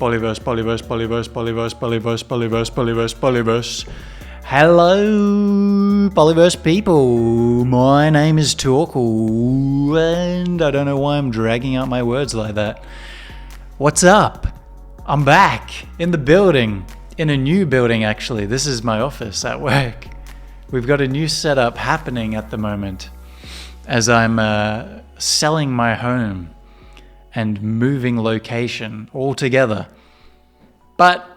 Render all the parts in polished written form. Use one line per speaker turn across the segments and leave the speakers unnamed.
Pollyverse, Pollyverse, Pollyverse, Pollyverse, Pollyverse, Pollyverse, Pollyverse, Pollyverse. Hello, Pollyverse people. My name is Torkel, and I don't know why I'm dragging out my words like that. What's up? I'm back in the building, in a new building actually. This is my office at work. We've got a new setup happening at the moment as I'm selling my home and moving location all together. But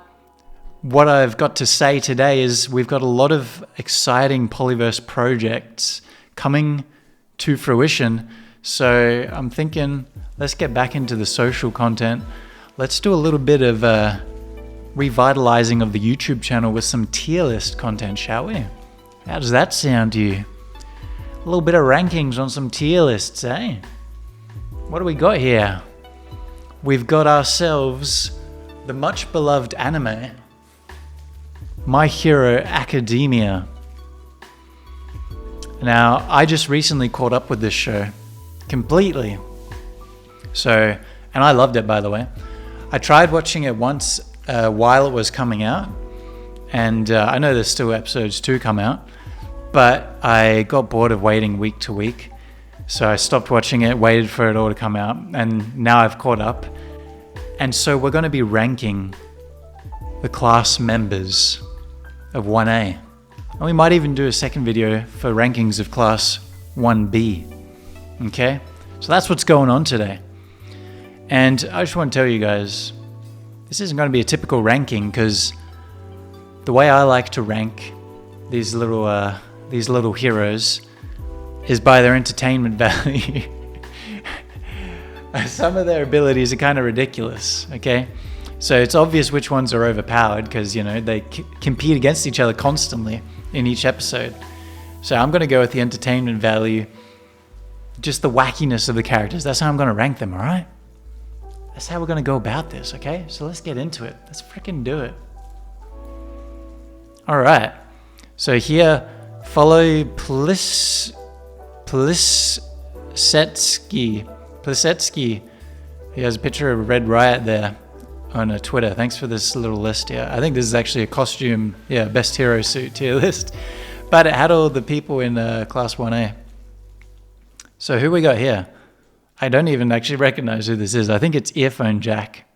what I've got to say today is we've got a lot of exciting Pollyverse projects coming to fruition. So I'm thinking, let's get back into the social content. Let's do a little bit of revitalizing of the YouTube channel with some tier list content, shall we? How does that sound to you? A little bit of rankings on some tier lists, eh? What do we got here? We've got ourselves the much beloved anime, My Hero Academia. Now, I just recently caught up with this show completely. And I loved it, by the way. I tried watching it once while it was coming out, and I know there's still episodes to come out, but I got bored of waiting week to week, so I stopped watching it, waited for it all to come out, and now I've caught up. And so we're going to be ranking the class members of 1A. And we might even do a second video for rankings of class 1B. Okay? So that's what's going on today. And I just want to tell you guys, this isn't going to be a typical ranking, because the way I like to rank these little heroes is by their entertainment value. Some of their abilities are kind of ridiculous, okay? So it's obvious which ones are overpowered, because, you know, they compete against each other constantly in each episode. So I'm going to go with the entertainment value, just the wackiness of the characters. That's how I'm going to rank them, all right? That's how we're going to go about this, okay? So let's get into it. Let's freaking do it. All right. So here, follow Plisetsky. He has a picture of Red Riot there on Twitter. Thanks for this little list here. I think this is actually a costume, best hero suit tier list. But it had all the people in class 1A. So who we got here? I don't even actually recognize who this is. I think it's Earphone Jack.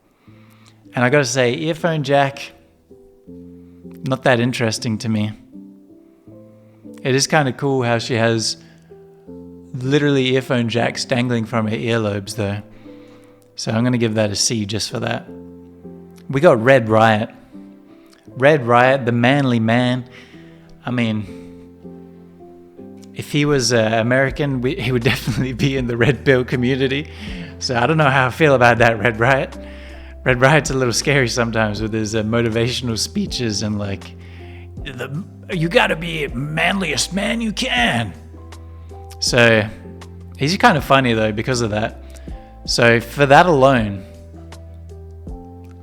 And I gotta say, Earphone Jack, not that interesting to me. It is kind of cool how she has literally earphone jacks dangling from her earlobes though. So I'm going to give that a C just for that. We got Red Riot. Red Riot, the manly man. I mean, if he was American, he would definitely be in the red pill community. So I don't know how I feel about that, Red Riot. Red Riot's a little scary sometimes with his motivational speeches and like, you gotta be manliest man you can. So he's kind of funny though because of that. So for that alone,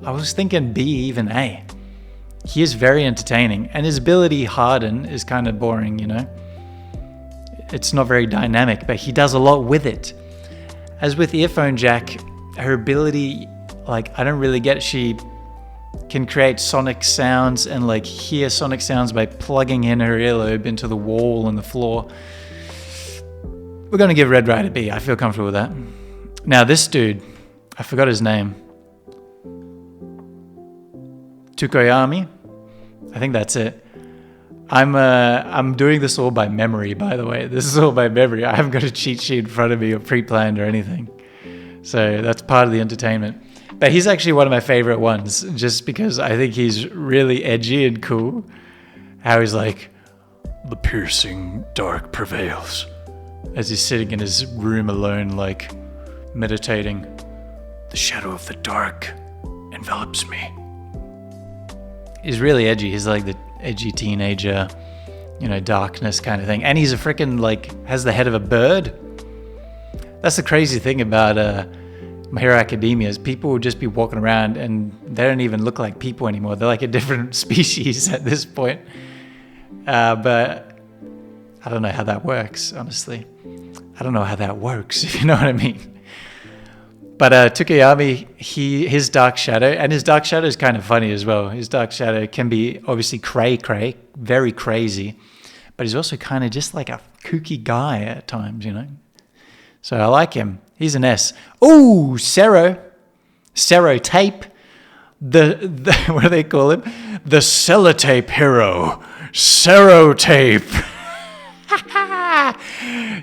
I was thinking B, even A. He is very entertaining, and his ability Harden is kind of boring, you know. It's not very dynamic, but he does a lot with it. As with Earphone Jack, her ability, like, I don't really get it. She can create sonic sounds and like hear sonic sounds by plugging in her earlobe into the wall and the floor. We're going to give Red Riot a B. I feel comfortable with that. Now this dude, I forgot his name. Tukoyami? I think that's it. I'm doing this all by memory, by the way. This is all by memory. I haven't got a cheat sheet in front of me or pre-planned or anything. So that's part of the entertainment. But he's actually one of my favorite ones, just because I think he's really edgy and cool. How he's like, the piercing dark prevails, as he's sitting in his room alone, like, meditating. The shadow of the dark envelops me. He's really edgy. He's like the edgy teenager, you know, darkness kind of thing. And he's a freaking, like, has the head of a bird. That's the crazy thing about My Hero Academia is people will just be walking around and they don't even look like people anymore. They're like a different species at this point. But I don't know how that works, honestly. I don't know how that works, if you know what I mean. But Tukayami, his Dark Shadow, and his Dark Shadow is kind of funny as well. His Dark Shadow can be obviously cray, very crazy, but he's also kind of just like a kooky guy at times, you know. So I like him. He's an S. Ooh, Sero Tape. The what do they call him? The sellotape hero, Sero Tape.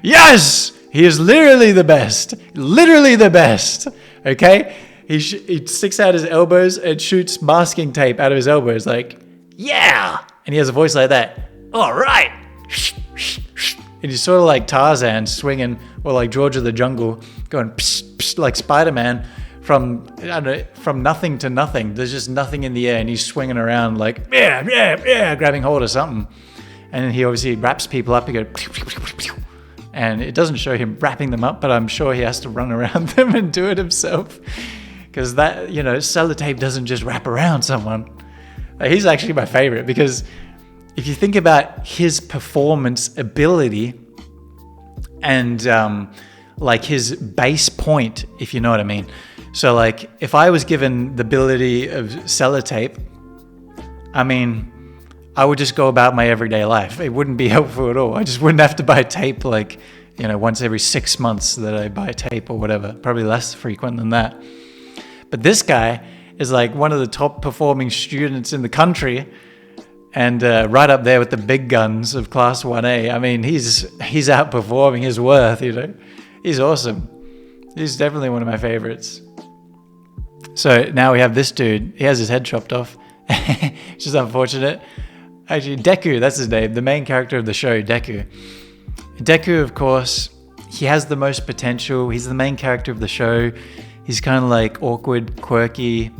Yes! He is literally the best. Literally the best. Okay? He sticks out his elbows and shoots masking tape out of his elbows like, yeah! And he has a voice like that. All right. And he's sort of like Tarzan swinging, or like George of the Jungle going psh, psh, like Spider-Man from nothing to nothing. There's just nothing in the air and he's swinging around like, yeah, grabbing hold of something. And then he obviously wraps people up. He goes, and it doesn't show him wrapping them up, but I'm sure he has to run around them and do it himself. Because that, you know, sellotape doesn't just wrap around someone. He's actually my favorite because if you think about his performance ability and like his base point, if you know what I mean. So like if I was given the ability of sellotape, I mean, I would just go about my everyday life. It wouldn't be helpful at all. I just wouldn't have to buy tape like, you know, once every 6 months that I buy tape or whatever. Probably less frequent than that. But this guy is like one of the top performing students in the country and right up there with the big guns of Class 1A. I mean, he's outperforming his worth, you know. He's awesome. He's definitely one of my favorites. So now we have this dude. He has his head chopped off. Which is unfortunate. Actually, Deku, that's his name, the main character of the show, Deku. Deku, of course, he has the most potential. He's the main character of the show. He's kind of like awkward, quirky,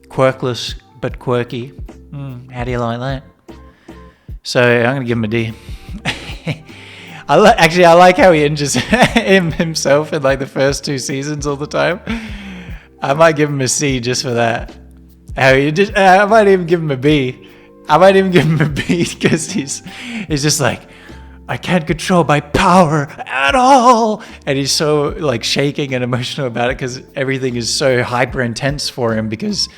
quirkless, but quirky. How do you like that? So I'm going to give him a D. I like how he injures himself in like the first 2 seasons all the time. I might give him a C just for that. I might even give him a B. Because he's just like, I can't control my power at all. And he's so like shaking and emotional about it because everything is so hyper intense for him because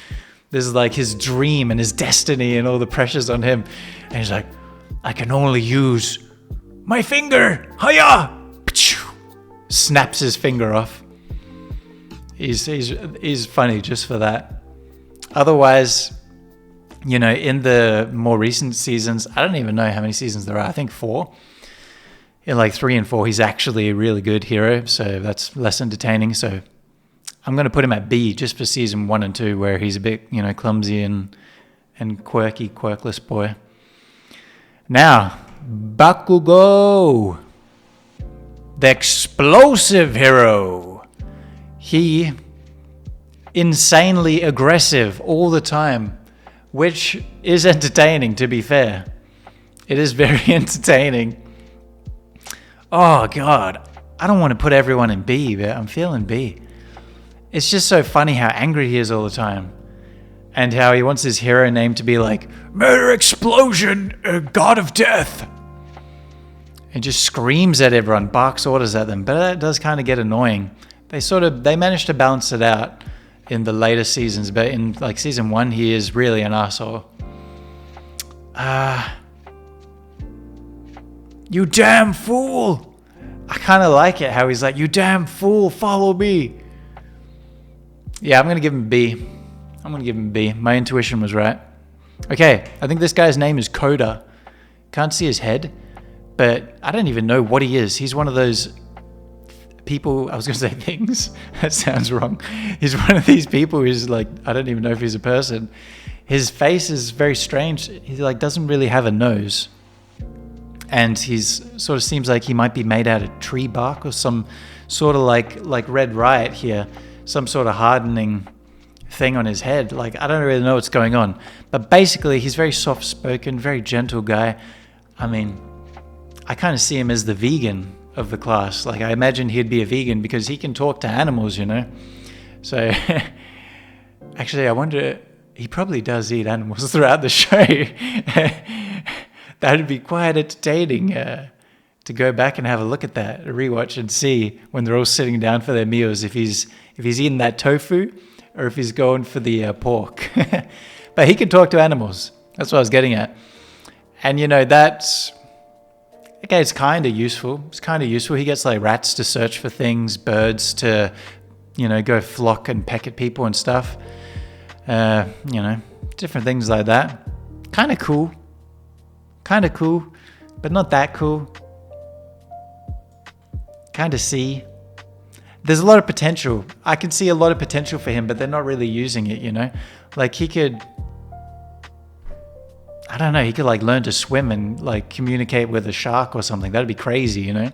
this is like his dream and his destiny and all the pressures on him. And he's like, I can only use my finger. Hiya! Snaps his finger off. He's funny just for that. Otherwise, you know, in the more recent seasons, I don't even know how many seasons there are. I think 4. In like 3 and 4, he's actually a really good hero. So that's less entertaining. So I'm going to put him at B just for season 1 and 2, where he's a bit, you know, clumsy and quirky, quirkless boy. Now, Bakugo, the explosive hero. He insanely aggressive all the time, which is entertaining, to be fair. It is very entertaining. Oh God, I don't want to put everyone in B, but I'm feeling B. It's just so funny how angry he is all the time. And how he wants his hero name to be like, Murder Explosion, God of Death. He just screams at everyone, barks orders at them, but that does kind of get annoying. They managed to balance it out in the later seasons, but in like season 1, he is really an asshole. You damn fool! I kind of like it how he's like, you damn fool, follow me. Yeah, I'm going to give him B. My intuition was right. Okay, I think this guy's name is Koda. Can't see his head, but I don't even know what he is. He's one of those people, I was going to say things. That sounds wrong. He's one of these people who's like, I don't even know if he's a person. His face is very strange. He like doesn't really have a nose. And he's sort of seems like he might be made out of tree bark or some sort of like Red Riot here. Some sort of hardening thing on his head. Like, I don't really know what's going on. But basically, he's very soft-spoken, very gentle guy. I mean, I kind of see him as the vegan of the class. Like, I imagine he'd be a vegan because he can talk to animals, you know? So, actually, I wonder, he probably does eat animals throughout the show. That would be quite entertaining to go back and have a look at that, a rewatch and see when they're all sitting down for their meals if if he's eating that tofu or if he's going for the pork. But he can talk to animals. That's what I was getting at. And, you know, that's... Okay, it's kind of useful. It's kind of useful. He gets, like, rats to search for things, birds to, you know, go flock and peck at people and stuff. You know, different things like that. Kind of cool. Kind of cool, but not that cool. Kind of see. There's a lot of potential. I can see a lot of potential for him, but they're not really using it, you know? Like, he could... I don't know, he could, like, learn to swim and, like, communicate with a shark or something. That'd be crazy, you know?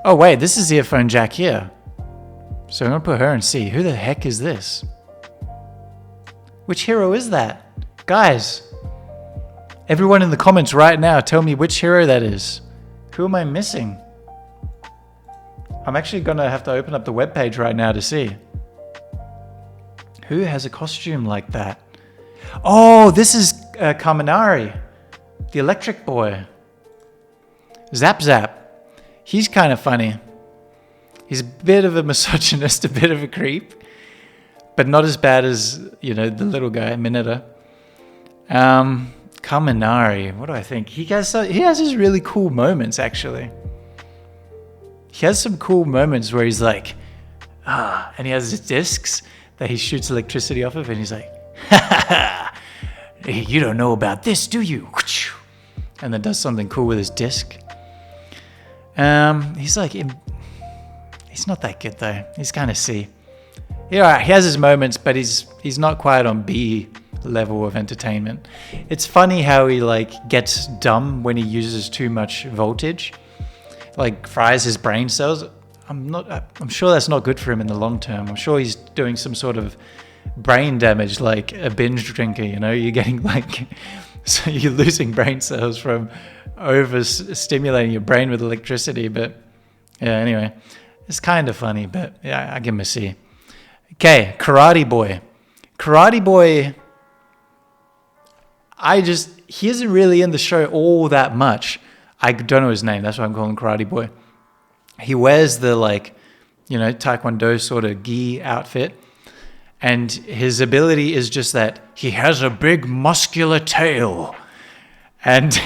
Oh, wait, this is the earphone jack here. So I'm going to put her and see. Who the heck is this? Which hero is that? Guys, everyone in the comments right now, tell me which hero that is. Who am I missing? I'm actually going to have to open up the webpage right now to see. Who has a costume like that? Oh, this is Kaminari, the electric boy. Zap Zap. He's kind of funny. He's a bit of a misogynist, a bit of a creep, but not as bad as, you know, the little guy, Mineta. Kaminari, what do I think? He has his really cool moments, actually. He has some cool moments where he's like, and he has his discs that he shoots electricity off of, and he's like, ha ha ha, hey, you don't know about this, do you? And then does something cool with his disc. He's like, he's not that good though. He's kind of C. Yeah, he has his moments, but he's not quite on B level of entertainment. It's funny how he like gets dumb when he uses too much voltage, like fries his brain cells. I'm sure that's not good for him in the long term. I'm sure he's doing some sort of brain damage, like a binge drinker, you know, you're getting like, so you're losing brain cells from over stimulating your brain with electricity. But yeah, anyway, it's kind of funny, but yeah, I give him a C. Okay, Karate Boy. Karate Boy, he isn't really in the show all that much. I don't know his name, that's why I'm calling him Karate Boy. He wears the, like, you know, Taekwondo sort of gi outfit. And his ability is just that he has a big muscular tail. And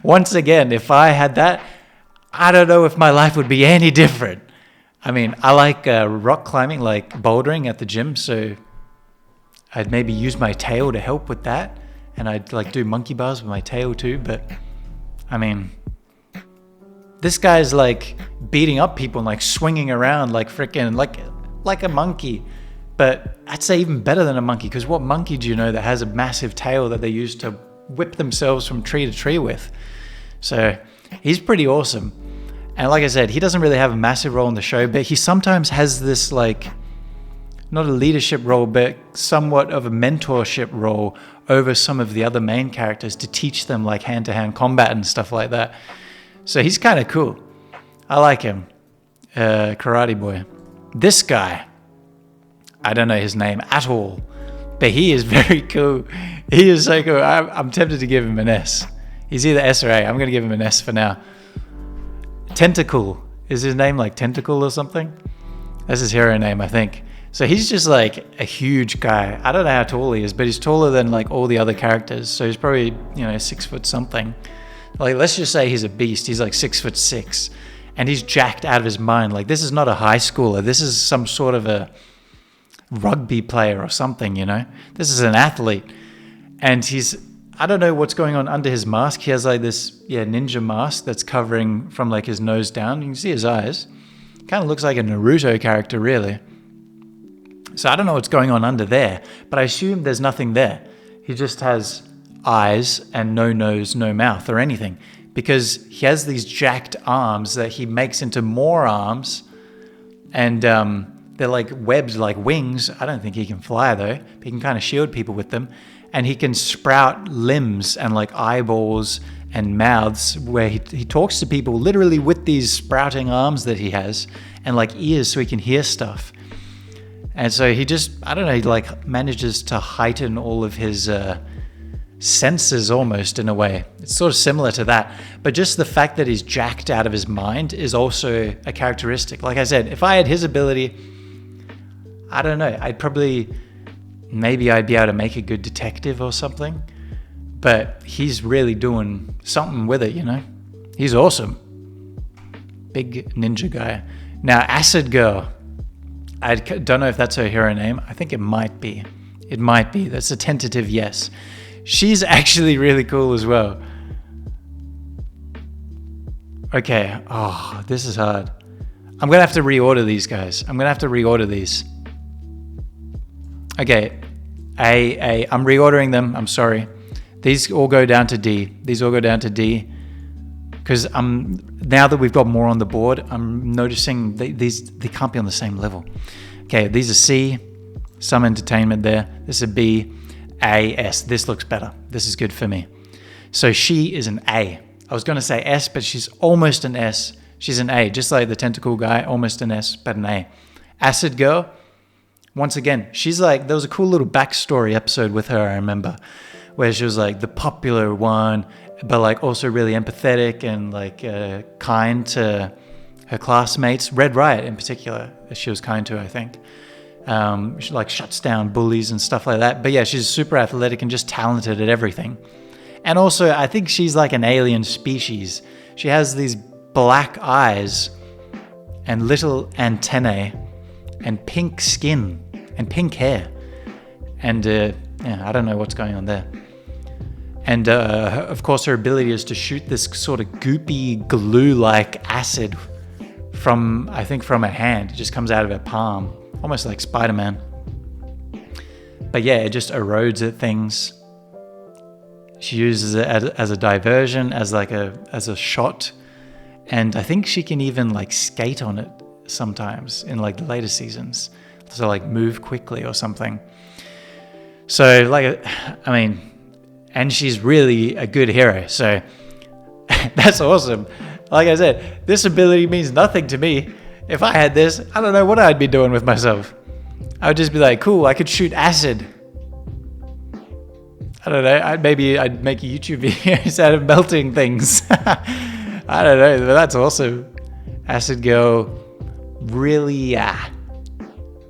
once again, if I had that, I don't know if my life would be any different. I mean, I like rock climbing, like bouldering at the gym. So I'd maybe use my tail to help with that. And I'd like do monkey bars with my tail too. But I mean, this guy's like beating up people and like swinging around like freaking like a monkey. But I'd say even better than a monkey, because what monkey do you know that has a massive tail that they use to whip themselves from tree to tree with? So he's pretty awesome. And like I said, he doesn't really have a massive role in the show, but he sometimes has this like, not a leadership role, but somewhat of a mentorship role over some of the other main characters to teach them like hand-to-hand combat and stuff like that. So he's kind of cool. I like him. Karate Boy. This guy, I don't know his name at all, but he is very cool. He is so cool. I'm tempted to give him an S. He's either S or A. I'm going to give him an S for now. Tentacle. Is his name like Tentacle or something? That's his hero name, I think. So he's just like a huge guy. I don't know how tall he is, but he's taller than like all the other characters. So he's probably, 6 foot something. Like, let's just say he's a beast. He's like 6'6", and he's jacked out of his mind. Like, this is not a high schooler. This is some sort of a rugby player or something, you know? This is an athlete. And I don't know what's going on under his mask. He has like this, ninja mask that's covering from like his nose down. You can see his eyes. Kind of looks like a Naruto character, really. So I don't know what's going on under there, but I assume there's nothing there. He just has eyes and no nose, no mouth or anything, because he has these jacked arms that he makes into more arms, and they're like webbed like wings. I don't think he can fly though, but he can kind of shield people with them, and he can sprout limbs and like eyeballs and mouths where he talks to people literally with these sprouting arms that he has, and like ears so he can hear stuff. And so he just, I don't know, he like manages to heighten all of his senses almost in a way. It's sort of similar to that, but just the fact that he's jacked out of his mind is also a characteristic. Like I said, if I had his ability, I don't know. Maybe I'd be able to make a good detective or something. But he's really doing something with it, you know? He's awesome. Big ninja guy. Now, Acid Girl. I don't know if that's her hero name. I think it might be. It might be. That's a tentative yes. She's actually really cool as well. Okay. Oh, this is hard. I'm going to have to reorder these, guys. I'm going to have to reorder these. Okay. I'm reordering them. I'm sorry. These all go down to D. These all go down to D. Because now that we've got more on the board, I'm noticing they can't be on the same level. Okay, these are C. Some entertainment there. This is a B. A, S. This looks better. This is good for me. So she is an A. I was going to say S, but she's almost an S. She's an A, just like the tentacle guy, almost an S, but an A. Acid Girl. Once again, she's like, there was a cool little backstory episode with her, I remember, where she was like the popular one, but like also really empathetic and like kind to her classmates. Red Riot in particular, she was kind to, I think. She like shuts down bullies and stuff like that. But yeah, she's super athletic and just talented at everything. And also, I think she's like an alien species. She has these black eyes and little antennae and pink skin and pink hair. And I don't know what's going on there. And of course, her ability is to shoot this sort of goopy glue-like acid from her hand. It just comes out of her palm, almost like Spider-Man. But yeah, it just erodes at things. She uses it as a diversion, as a shot. And I think she can even like skate on it sometimes in like the later seasons. So like move quickly or something. So like, I mean... And she's really a good hero, so that's awesome. Like I said, this ability means nothing to me. If I had this, I don't know what I'd be doing with myself. I would just be like, cool, I could shoot acid. I don't know, I'd make YouTube videos out of melting things. I don't know, but that's awesome. Acid Girl really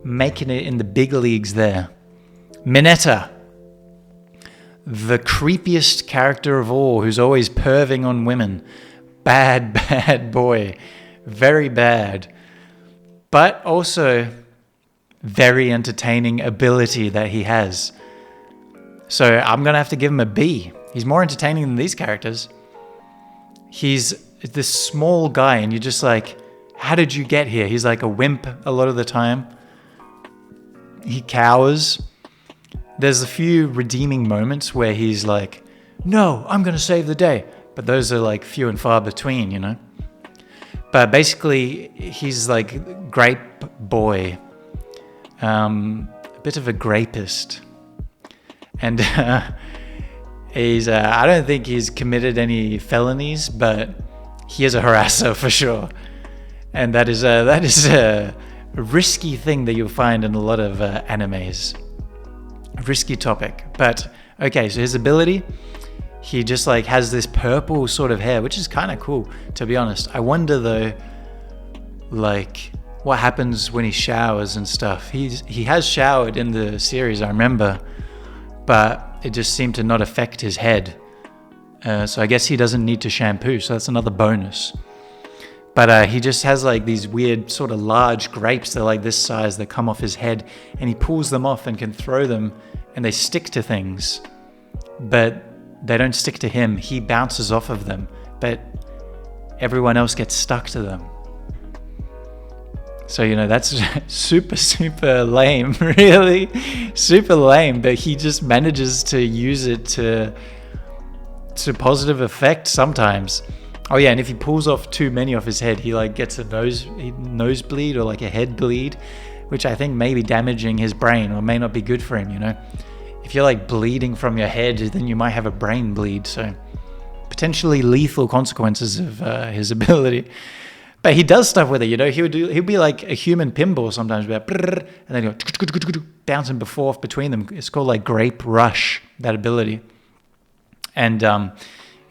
making it in the big leagues there. Mineta. The creepiest character of all, who's always perving on women. Bad boy. Very bad. But also very entertaining ability that he has. So I'm going to have to give him a B. He's more entertaining than these characters. He's this small guy and you're just like, how did you get here? He's like a wimp a lot of the time. He cowers. There's a few redeeming moments where he's like, no, I'm going to save the day. But those are like few and far between, you know. But basically, he's like grape boy. A bit of a grapist. And he's, I don't think he's committed any felonies, but he is a harasser for sure. And that is a risky thing that you'll find in a lot of animes. Risky topic, but okay, so his ability, he just like has this purple sort of hair, which is kind of cool, to be honest. I wonder though, like what happens when he showers and stuff. He has showered in the series, I remember, but it just seemed to not affect his head. So I guess he doesn't need to shampoo, so that's another bonus. But he just has like these weird sort of large grapes. They're like this size that come off his head, and he pulls them off and can throw them, and they stick to things. But they don't stick to him. He bounces off of them, but everyone else gets stuck to them. So, you know, that's super lame, really. Super lame, but he just manages to use it to positive effect sometimes. Oh yeah, and if he pulls off too many off his head, he like gets a nosebleed or like a head bleed, which I think may be damaging his brain or may not be good for him, you know. If you're like bleeding from your head, then you might have a brain bleed, so potentially lethal consequences of his ability. But he does stuff with it, you know. He'll be like a human pinball sometimes, and then he'll go bouncing forth between them. It's called like Grape Rush, that ability. And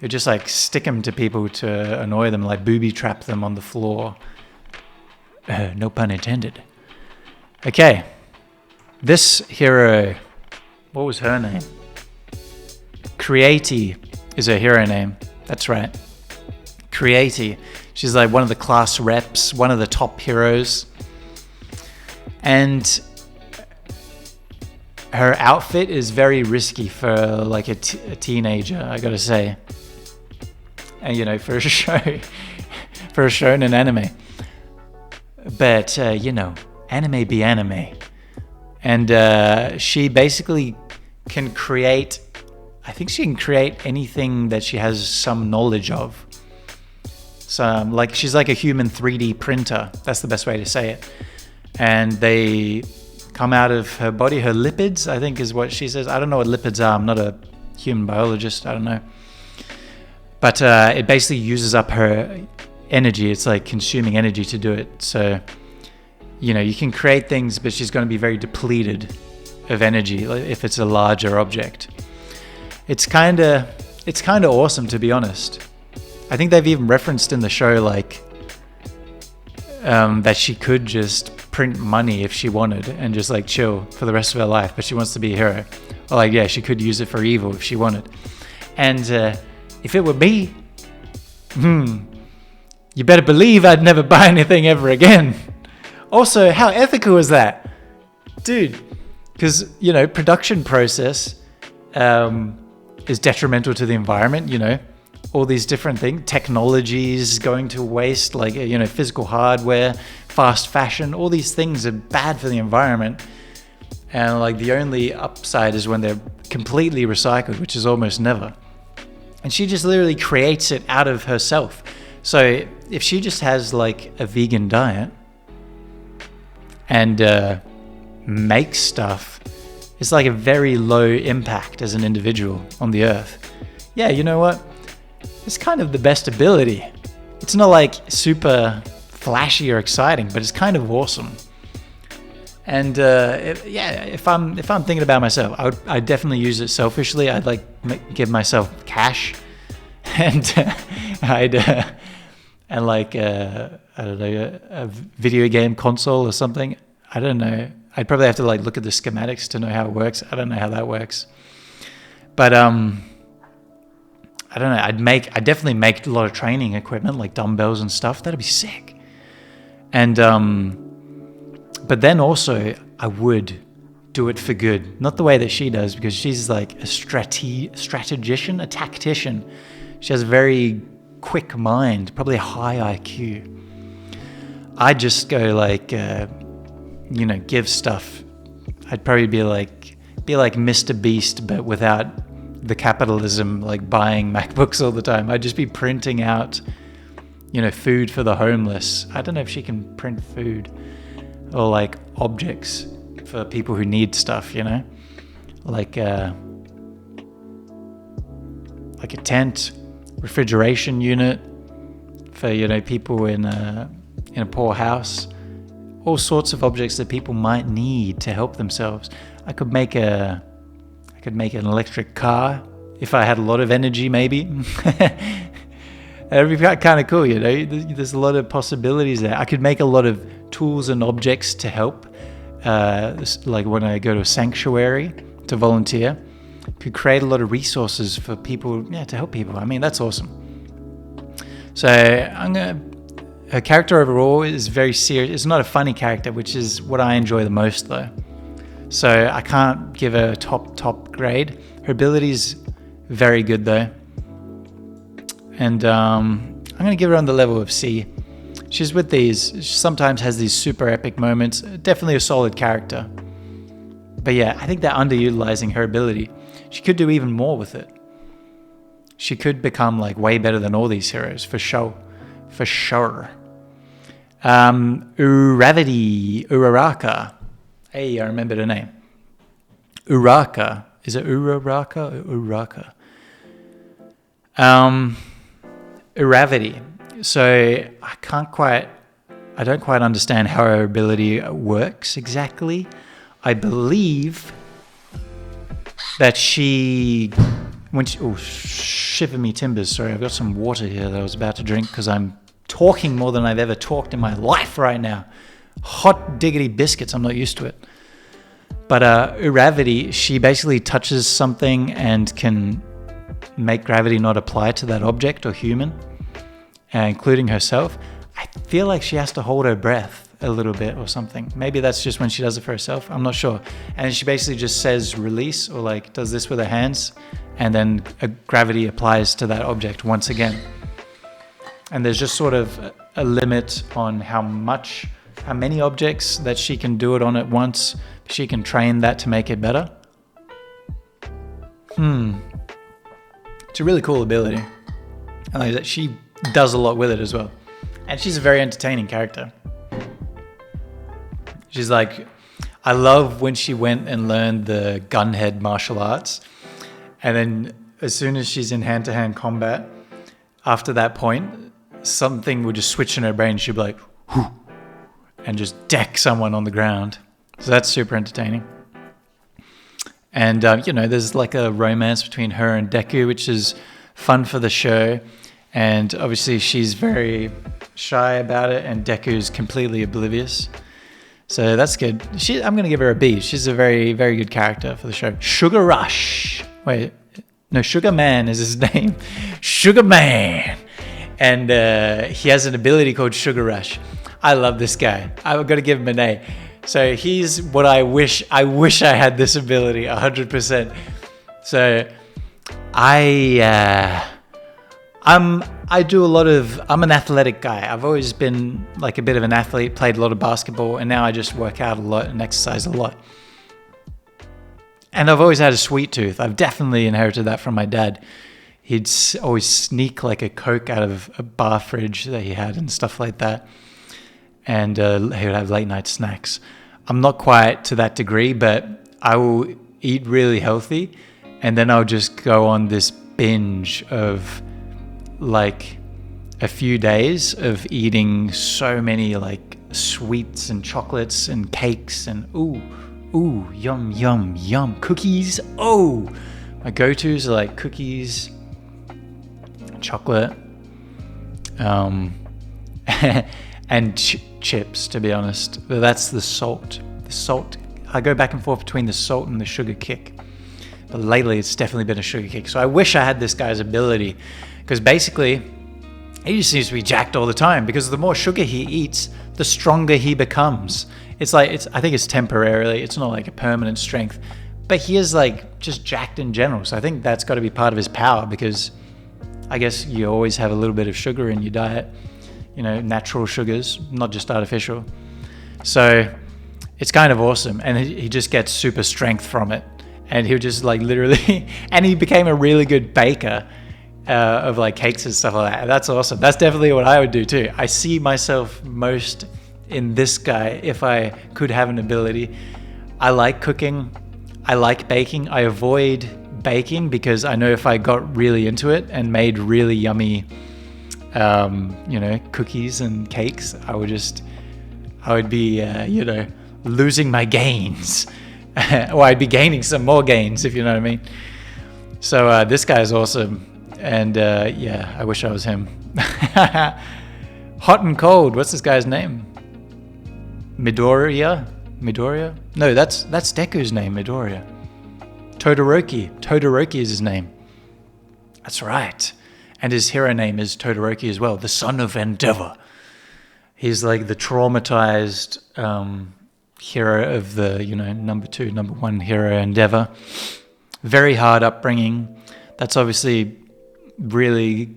you just like stick them to people to annoy them, like booby trap them on the floor. No pun intended. Okay, This hero, what was her name? Creati is her hero name. That's right. Creati. She's like one of the class reps, one of the top heroes. And her outfit is very risky for like a teenager, I gotta say. And you know, for a show, for a shonen anime. But you know, anime be anime. And she basically can create, I think she can create anything that she has some knowledge of. So like she's like a human 3D printer. That's the best way to say it. And they come out of her body. Her lipids, I think is what she says. I don't know what lipids are. I'm not a human biologist. I don't know. But it basically uses up her energy. It's like consuming energy to do it. So, you know, you can create things, but she's going to be very depleted of energy if it's a larger object. It's kind of awesome, to be honest. I think they've even referenced in the show like that she could just print money if she wanted and just like chill for the rest of her life, but she wants to be a hero. Or like, yeah, she could use it for evil if she wanted. And if it were me, you better believe I'd never buy anything ever again. Also, how ethical is that? Dude, because, you know, production process is detrimental to the environment, you know. All these different things, technologies going to waste, like, you know, physical hardware, fast fashion, all these things are bad for the environment. And like the only upside is when they're completely recycled, which is almost never. And she just literally creates it out of herself. So if she just has like a vegan diet and makes stuff, it's like a very low impact as an individual on the earth. Yeah, you know what? It's kind of the best ability. It's not like super flashy or exciting, but it's kind of awesome. And if I'm thinking about myself, I'd definitely use it selfishly. I'd like give myself cash, and I don't know, a video game console or something. I don't know. I'd probably have to like look at the schematics to know how it works. I don't know how that works, but I don't know. I'd definitely make a lot of training equipment, like dumbbells and stuff. That'd be sick. And but then also I would do it for good, not the way that she does, because she's like a strategician, a tactician. She has a very quick mind, probably a high IQ. I'd just go like, you know, give stuff. I'd probably be like Mr. Beast, but without the capitalism, like buying MacBooks all the time. I'd just be printing out, you know, food for the homeless. I don't know if she can print food or like objects for people who need stuff, you know, like a tent, refrigeration unit for, you know, people in a poor house, all sorts of objects that people might need to help themselves. I could make an electric car if I had a lot of energy, maybe. That'd be kind of cool, you know. There's a lot of possibilities there. I could make a lot of tools and objects to help. Like when I go to a sanctuary to volunteer, could create a lot of resources for people, yeah, to help people. I mean, that's awesome. So her character overall is very serious. It's not a funny character, which is what I enjoy the most, though. So I can't give her a top grade. Her ability's very good though. And I'm going to give her on the level of C. She's with these, she sometimes has these super epic moments. Definitely a solid character. But yeah, I think they're underutilizing her ability. She could do even more with it. She could become like way better than all these heroes, for sure. For sure. Uraraka. Hey, I remembered her name. Uraka. Is it Uraraka or Uraka? Uravity. So I don't quite understand how her ability works exactly. I believe that shiver me timbers. Sorry, I've got some water here that I was about to drink because I'm talking more than I've ever talked in my life right now. Hot diggity biscuits, I'm not used to it. But Uravity, she basically touches something and can make gravity not apply to that object or human, including herself. I feel like she has to hold her breath a little bit or something. Maybe that's just when she does it for herself. I'm not sure. And she basically just says release, or like does this with her hands, and then gravity applies to that object once again. And there's just sort of a limit on how many objects that she can do it on at once. She can train that to make it better. It's a really cool ability. I like that she does a lot with it as well. And she's a very entertaining character. She's like, I love when she went and learned the gunhead martial arts. And then as soon as she's in hand-to-hand combat, after that point, something would just switch in her brain. She'd be like, whoo, and just deck someone on the ground. So that's super entertaining. And, there's like a romance between her and Deku, which is fun for the show. And obviously she's very shy about it, and Deku's completely oblivious. So that's good. I'm going to give her a B. She's a very, very good character for the show. Sugar Rush. Wait, no, Sugar Man is his name. Sugar Man. And he has an ability called Sugar Rush. I love this guy. I've got to give him an A. So he's what I wish I had this ability 100%. So I'm an athletic guy. I've always been like a bit of an athlete, played a lot of basketball, and now I just work out a lot and exercise a lot. And I've always had a sweet tooth. I've definitely inherited that from my dad. He'd always sneak like a Coke out of a bar fridge that he had and stuff like that. And he would have late night snacks. I'm not quite to that degree, but I will eat really healthy, and then I'll just go on this binge of like a few days of eating so many like sweets and chocolates and cakes and ooh, yum, yum, yum. Cookies, oh! My go-tos are like cookies, chocolate, and chips, to be honest. But that's the salt. I go back and forth between the salt and the sugar kick. But lately, it's definitely been a sugar kick. So I wish I had this guy's ability, because basically, he just seems to be jacked all the time. Because the more sugar he eats, the stronger he becomes. I think it's temporarily. It's not like a permanent strength. But he is like just jacked in general. So I think that's got to be part of his power, because I guess you always have a little bit of sugar in your diet. Natural sugars, not just artificial. So it's kind of awesome. And he just gets super strength from it. And he'll just like literally, and he became a really good baker of like cakes and stuff like that. That's awesome. That's definitely what I would do too. I see myself most in this guy if I could have an ability. I like cooking. I like baking. I avoid baking because I know if I got really into it and made really yummy cookies and cakes, I would be, losing my gains. Or I'd be gaining some more gains, if you know what I mean. So this guy's awesome. And I wish I was him. Hot and Cold, what's this guy's name? Midoriya? No, that's Deku's name, Midoriya. Todoroki is his name. That's right. And his hero name is Todoroki as well, the son of Endeavor. He's like the traumatized hero of the, number one hero, Endeavor. Very hard upbringing. That's obviously really,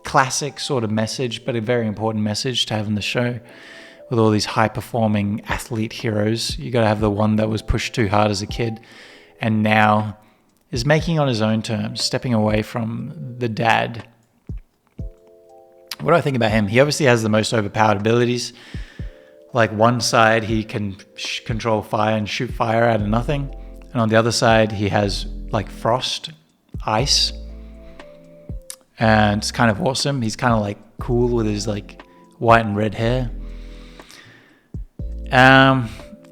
classic sort of message, but a very important message to have in the show. With all these high-performing athlete heroes, you got to have the one that was pushed too hard as a kid and now is making on his own terms, stepping away from the dad. What do I think about him? He obviously has the most overpowered abilities. Like one side, he can control fire and shoot fire out of nothing. And on the other side, he has like frost, ice. And it's kind of awesome. He's kind of like cool with his like white and red hair.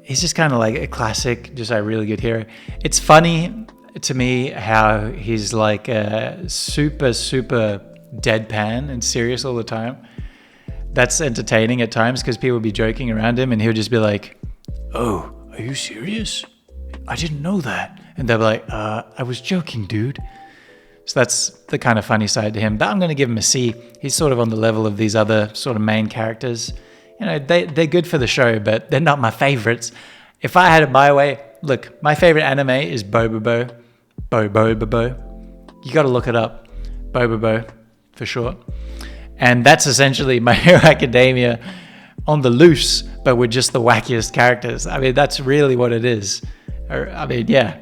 He's just kind of like a classic, just a really good hero. It's funny to me how he's like super, super deadpan and serious all the time. That's entertaining at times because people will be joking around him and he'll just be like, oh, are you serious? I didn't know that. And they'll be like, I was joking, dude. So that's the kind of funny side to him. But I'm going to give him a C. He's sort of on the level of these other sort of main characters. You know, they're good for the show, but they're not my favorites. If I had it my way, look, my favorite anime is Bobobo. You got to look it up. Bobobo, for sure. And that's essentially My Hero Academia on the loose, but with just the wackiest characters. I mean, that's really what it is. I mean, yeah,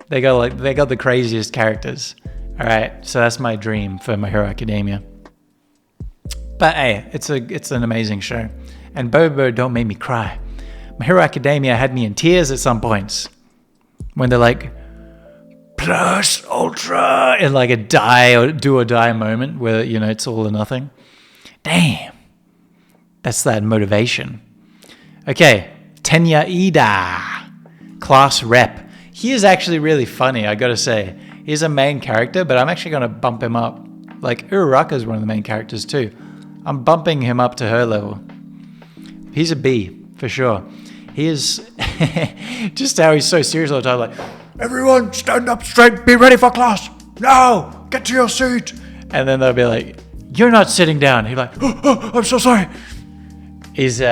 they got the craziest characters. All right, so that's my dream for My Hero Academia. But hey, it's an amazing show. And Bobo don't make me cry. My Hero Academia had me in tears at some points when they're like, plus ultra, in like a do or die moment where, you know, it's all or nothing. Damn, that's that motivation. Okay, Tenya Ida, class rep. He is actually really funny, I gotta say. He's a main character, but I'm actually gonna bump him up. Like Uraraka is one of the main characters too. I'm bumping him up to her level. He's a B for sure. He is just how he's so serious all the time, like, everyone stand up straight, be ready for class. Now, get to your seat. And then they'll be like, you're not sitting down. He's like, oh, I'm so sorry. He's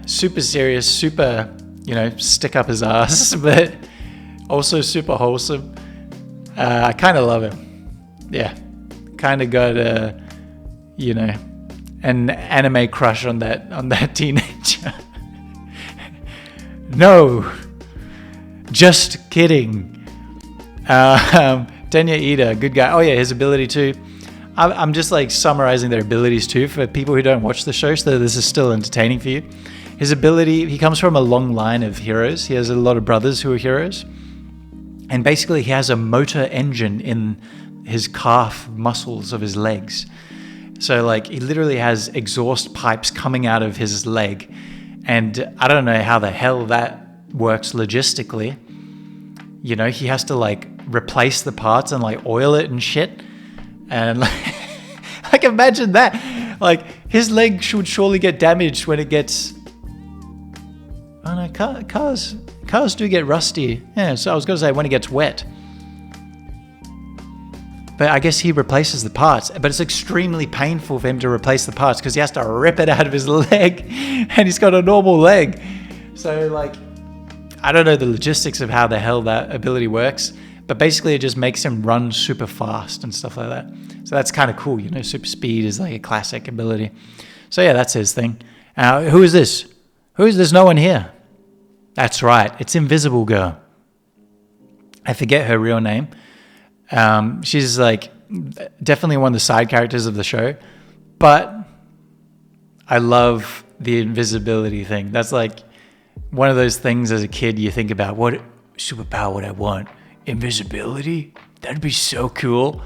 super serious, super, you know, stick up his ass, but also super wholesome. I kind of love him. Yeah, kind of got you know, an anime crush on that teenager. No, just kidding. Tenya Ida, good guy. Oh yeah, his ability too. I'm just like summarizing their abilities too for people who don't watch the show, so this is still entertaining for you. His ability, he comes from a long line of heroes. He has a lot of brothers who are heroes. And basically he has a motor engine in his calf muscles of his legs. So like he literally has exhaust pipes coming out of his leg. And I don't know how the hell that works logistically. You know, he has to like replace the parts and like oil it and shit. And like imagine that. Like his leg should surely get damaged when it gets... Oh no, cars do get rusty. Yeah, so I was going to say when it gets wet. But I guess he replaces the parts. But it's extremely painful for him to replace the parts because he has to rip it out of his leg. And he's got a normal leg. So like, I don't know the logistics of how the hell that ability works. But basically it just makes him run super fast and stuff like that. So that's kind of cool. You know, super speed is like a classic ability. So yeah, that's his thing. Who is this? There's no one here. That's right. It's Invisible Girl. I forget her real name. She's like definitely one of the side characters of the show, but I love the invisibility thing. That's like one of those things as a kid you think about, what superpower would I want? Invisibility? That'd be so cool.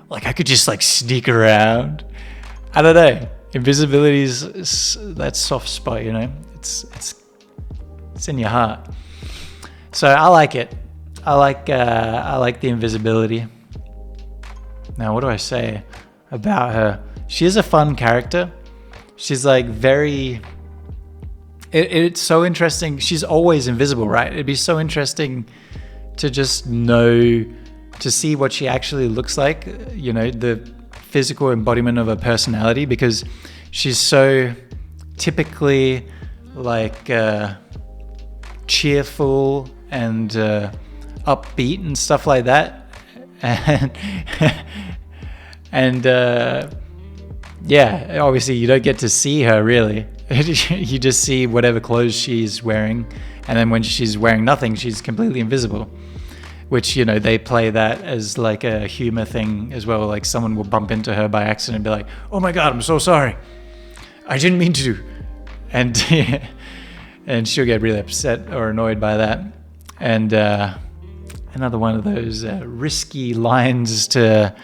Like I could just like sneak around. I don't know. Invisibility is that soft spot, you know? It's in your heart. So I like it. I like the invisibility. Now, what do I say about her? She is a fun character. She's like very... It's so interesting. She's always invisible, right? It'd be so interesting to just know, to see what she actually looks like, you know, the physical embodiment of her personality, because she's so typically like cheerful and upbeat and stuff like that, and yeah, obviously you don't get to see her really. You just see whatever clothes she's wearing, and then when she's wearing nothing, she's completely invisible, which, you know, they play that as like a humor thing as well. Like someone will bump into her by accident and be like, oh my god, I'm so sorry, I didn't mean to. And and she'll get really upset or annoyed by that. And another one of those risky lines to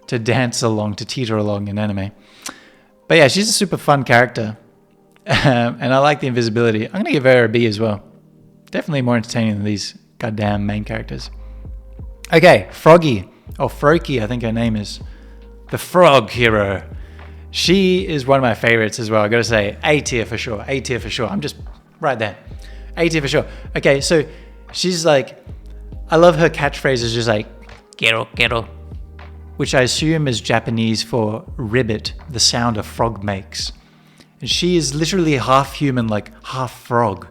dance along, to teeter along in anime. But yeah, she's a super fun character. And I like the invisibility. I'm going to give her a B as well. Definitely more entertaining than these goddamn main characters. Okay, Froggy. Or Froakie, I think her name is. The Frog Hero. She is one of my favorites as well. I got to say, A tier for sure. A tier for sure. I'm just right there. A tier for sure. Okay, so she's like, I love her catchphrase is just like, "Kero, kero," which I assume is Japanese for ribbit, the sound a frog makes. And she is literally half human, like half frog.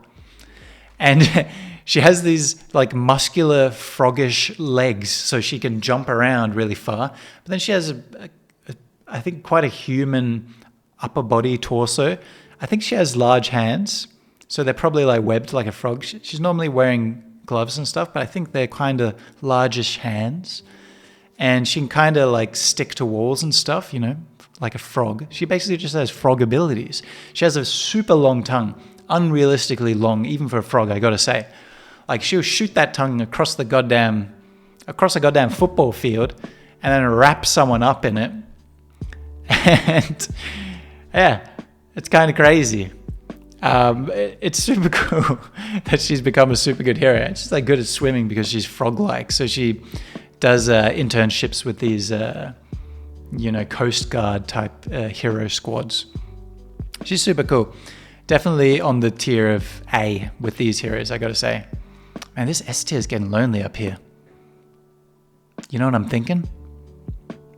And she has these like muscular froggish legs so she can jump around really far. But then she has, I think, quite a human upper body torso. I think she has large hands. So they're probably like webbed like a frog. She's normally wearing gloves and stuff, but I think they're kind of largish hands. And she can kind of like stick to walls and stuff, you know, like a frog. She basically just has frog abilities. She has a super long tongue, unrealistically long, even for a frog, I gotta say. Like she'll shoot that tongue across a goddamn football field and then wrap someone up in it. And yeah, it's kind of crazy. It's super cool that she's become a super good hero. And she's like good at swimming because she's frog-like. So she does internships with these, Coast Guard type hero squads. She's super cool. Definitely on the tier of A with these heroes, I gotta say. Man, this S tier is getting lonely up here. You know what I'm thinking?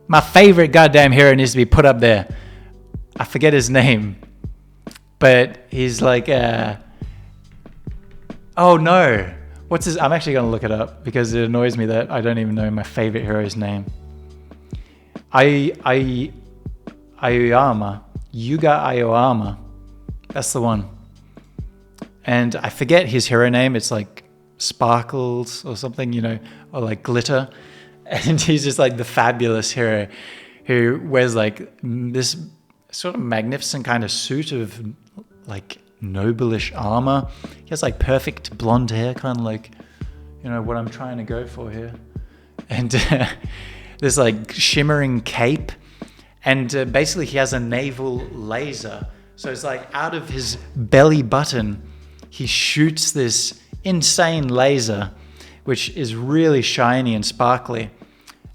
My favorite goddamn hero needs to be put up there. I forget his name. But he's like, oh no. What's his? I'm actually going to look it up because it annoys me that I don't even know my favorite hero's name. Aoyama. Yuga Aoyama. That's the one. And I forget his hero name. It's like Sparkles or something, or like Glitter. And he's just like the fabulous hero who wears like this sort of magnificent kind of suit of like noblish armor. He has like perfect blonde hair, kind of like, what I'm trying to go for here. And this like shimmering cape. And basically he has a naval laser. So it's like out of his belly button, he shoots this insane laser, which is really shiny and sparkly.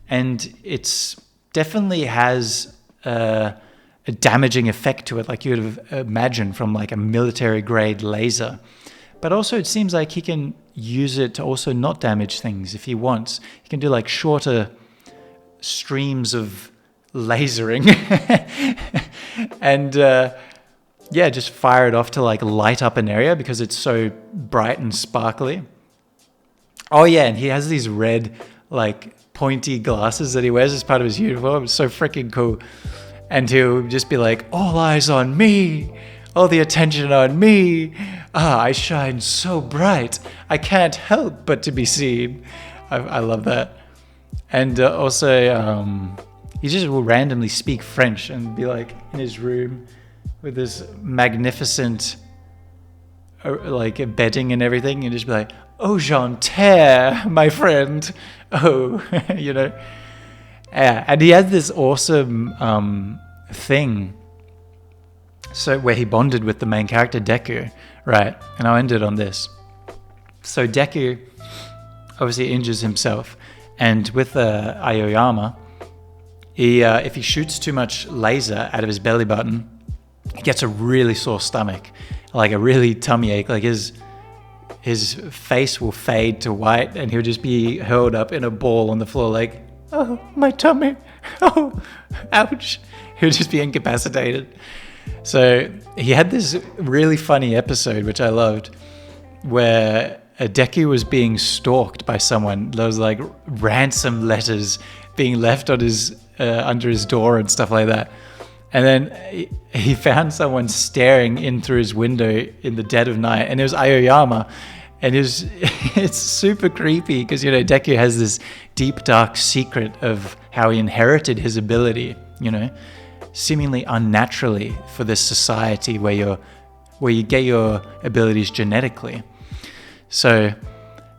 And it's definitely has a damaging effect to it, like you would imagine from like a military grade laser. But also it seems like he can use it to also not damage things if he wants. He can do like shorter streams of lasering and just fire it off to like light up an area because it's so bright and sparkly. Oh yeah, and he has these red like pointy glasses that he wears as part of his uniform. It's so freaking cool. And he'll just be like, all eyes on me, all the attention on me. I shine so bright, I can't help but to be seen. I love that. And also, he just will randomly speak French and be like in his room with this magnificent like bedding and everything, and just be like, oh, Jean-Terre, my friend. Oh, Yeah, and he had this awesome thing. So where he bonded with the main character, Deku, right? And I'll end it on this. So Deku obviously injures himself, and with Aoyama, if he shoots too much laser out of his belly button, he gets a really sore stomach, like a really tummy ache. Like his face will fade to white, and he'll just be hurled up in a ball on the floor, like, oh, my tummy, oh, ouch. He'll just be incapacitated. So he had this really funny episode, which I loved, where Deku was being stalked by someone. There was like ransom letters being left on his under his door and stuff like that. And then he found someone staring in through his window in the dead of night, and it was Aoyama. And it's super creepy because, Deku has this deep, dark secret of how he inherited his ability, seemingly unnaturally for this society where you get your abilities genetically. So,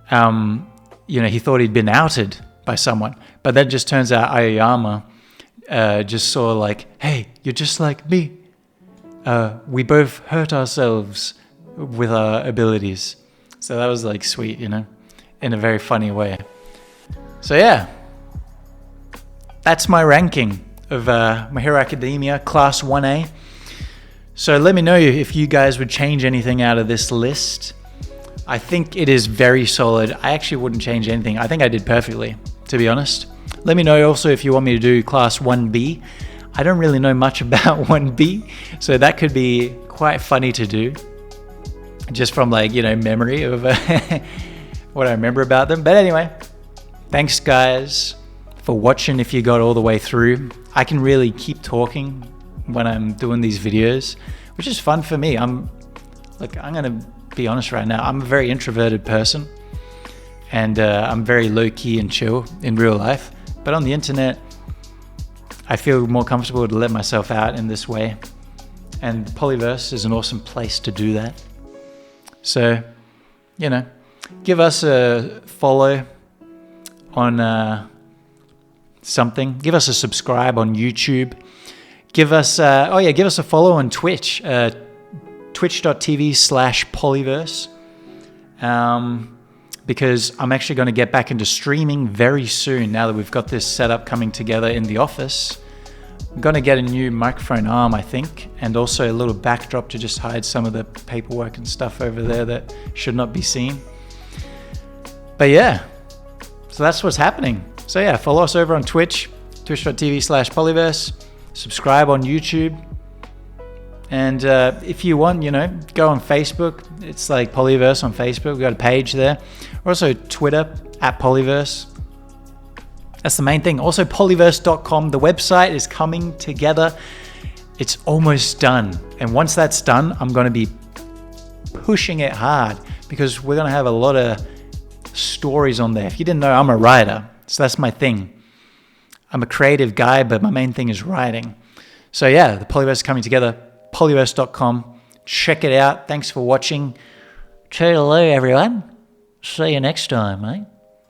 he thought he'd been outed by someone, but then just turns out Aoyama just saw like, hey, you're just like me. We both hurt ourselves with our abilities. So that was like sweet, in a very funny way. So yeah, that's my ranking of My Hero Academia Class 1A. So let me know if you guys would change anything out of this list. I think it is very solid. I actually wouldn't change anything. I think I did perfectly, to be honest. Let me know also if you want me to do class 1B. I don't really know much about 1B, so that could be quite funny to do. Just from like, memory of what I remember about them. But anyway, thanks guys for watching if you got all the way through. I can really keep talking when I'm doing these videos, which is fun for me. I'm gonna be honest right now. I'm a very introverted person, and I'm very low-key and chill in real life. But on the internet, I feel more comfortable to let myself out in this way. And Pollyverse is an awesome place to do that. So, give us a follow on something. Give us a subscribe on YouTube. Give us a follow on Twitch. Twitch.tv/Pollyverse. Because I'm actually going to get back into streaming very soon now that we've got this setup coming together in the office. I'm going to get a new microphone arm, I think, and also a little backdrop to just hide some of the paperwork and stuff over there that should not be seen. But yeah, so that's what's happening. So yeah, follow us over on Twitch, twitch.tv/Pollyverse, subscribe on YouTube. And if you want, go on Facebook. It's like Pollyverse on Facebook. We've got a page there. Also Twitter, @Pollyverse. That's the main thing. Also Pollyverse.com. The website is coming together. It's almost done. And once that's done, I'm going to be pushing it hard because we're going to have a lot of stories on there. If you didn't know, I'm a writer. So that's my thing. I'm a creative guy, but my main thing is writing. So yeah, the Pollyverse is coming together. Pollyverse.com. Check it out. Thanks for watching. Toodaloo, everyone. See you next time, mate.